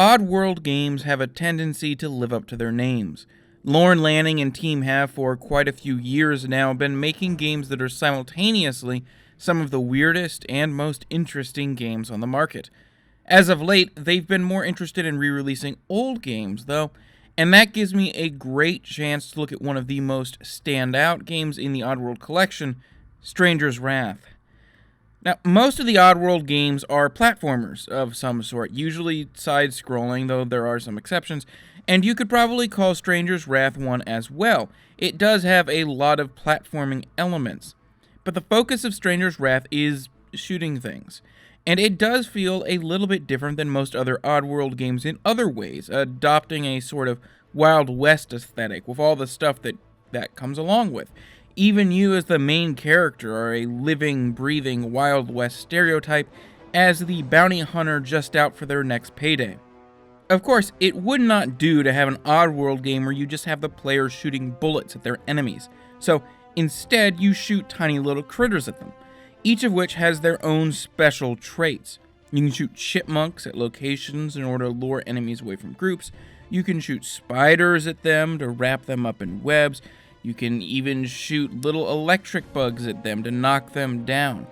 Oddworld games have a tendency to live up to their names. Lorne Lanning and team have for quite a few years now been making games that are simultaneously some of the weirdest and most interesting games on the market. As of late, they've been more interested in re-releasing old games, though, and that gives me a great chance to look at one of the most standout games in the Oddworld collection, Stranger's Wrath. Now, most of the Oddworld games are platformers of some sort, usually side-scrolling, though there are some exceptions, and you could probably call Stranger's Wrath one as well. It does have a lot of platforming elements, but the focus of Stranger's Wrath is shooting things, and it does feel a little bit different than most other Oddworld games in other ways, adopting a sort of Wild West aesthetic with all the stuff that comes along with. Even you as the main character are a living, breathing Wild West stereotype as the bounty hunter just out for their next payday. Of course, it would not do to have an Oddworld game where you just have the players shooting bullets at their enemies, so instead you shoot tiny little critters at them, each of which has their own special traits. You can shoot chipmunks at locations in order to lure enemies away from groups, you can shoot spiders at them to wrap them up in webs, you can even shoot little electric bugs at them to knock them down.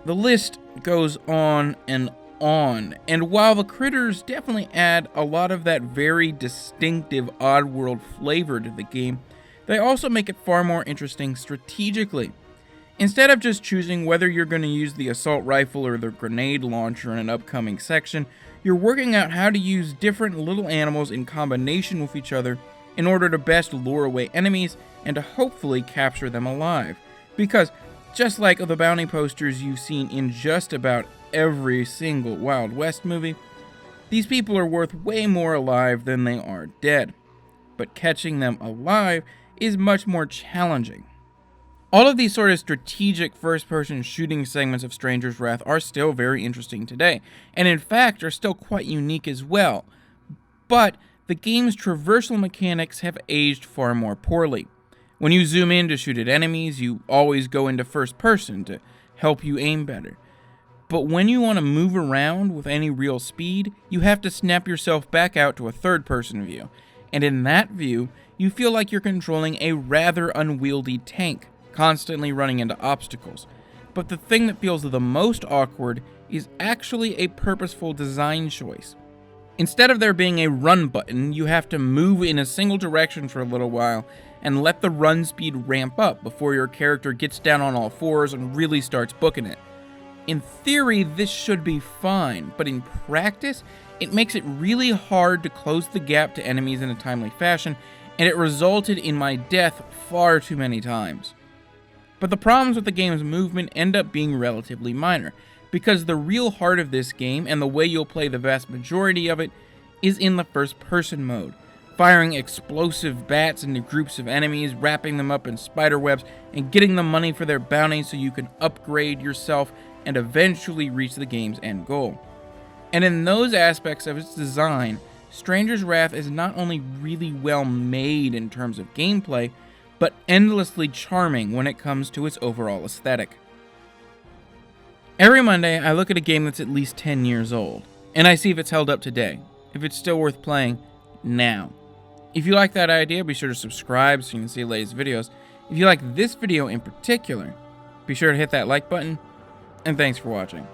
The list goes on, and while the critters definitely add a lot of that very distinctive Oddworld flavor to the game, they also make it far more interesting strategically. Instead of just choosing whether you're going to use the assault rifle or the grenade launcher in an upcoming section, you're working out how to use different little animals in combination with each other in order to best lure away enemies and to hopefully capture them alive. Because, just like the bounty posters you've seen in just about every single Wild West movie, these people are worth way more alive than they are dead. But catching them alive is much more challenging. All of these sort of strategic first-person shooting segments of Stranger's Wrath are still very interesting today, and in fact are still quite unique as well. But the game's traversal mechanics have aged far more poorly. When you zoom in to shoot at enemies, you always go into first person to help you aim better. But when you want to move around with any real speed, you have to snap yourself back out to a third person view, and in that view, you feel like you're controlling a rather unwieldy tank, constantly running into obstacles. But the thing that feels the most awkward is actually a purposeful design choice. Instead of there being a run button, you have to move in a single direction for a little while and let the run speed ramp up before your character gets down on all fours and really starts booking it. In theory, this should be fine, but in practice, it makes it really hard to close the gap to enemies in a timely fashion, and it resulted in my death far too many times. But the problems with the game's movement end up being relatively minor, because the real heart of this game, and the way you'll play the vast majority of it, is in the first-person mode, firing explosive bats into groups of enemies, wrapping them up in spider webs, and getting them money for their bounties so you can upgrade yourself and eventually reach the game's end goal. And in those aspects of its design, Stranger's Wrath is not only really well made in terms of gameplay, but endlessly charming when it comes to its overall aesthetic. Every Monday, I look at a game that's at least 10 years old, and I see if it's held up today, if it's still worth playing now. If you like that idea, be sure to subscribe so you can see the latest videos. If you like this video in particular, be sure to hit that like button, and thanks for watching.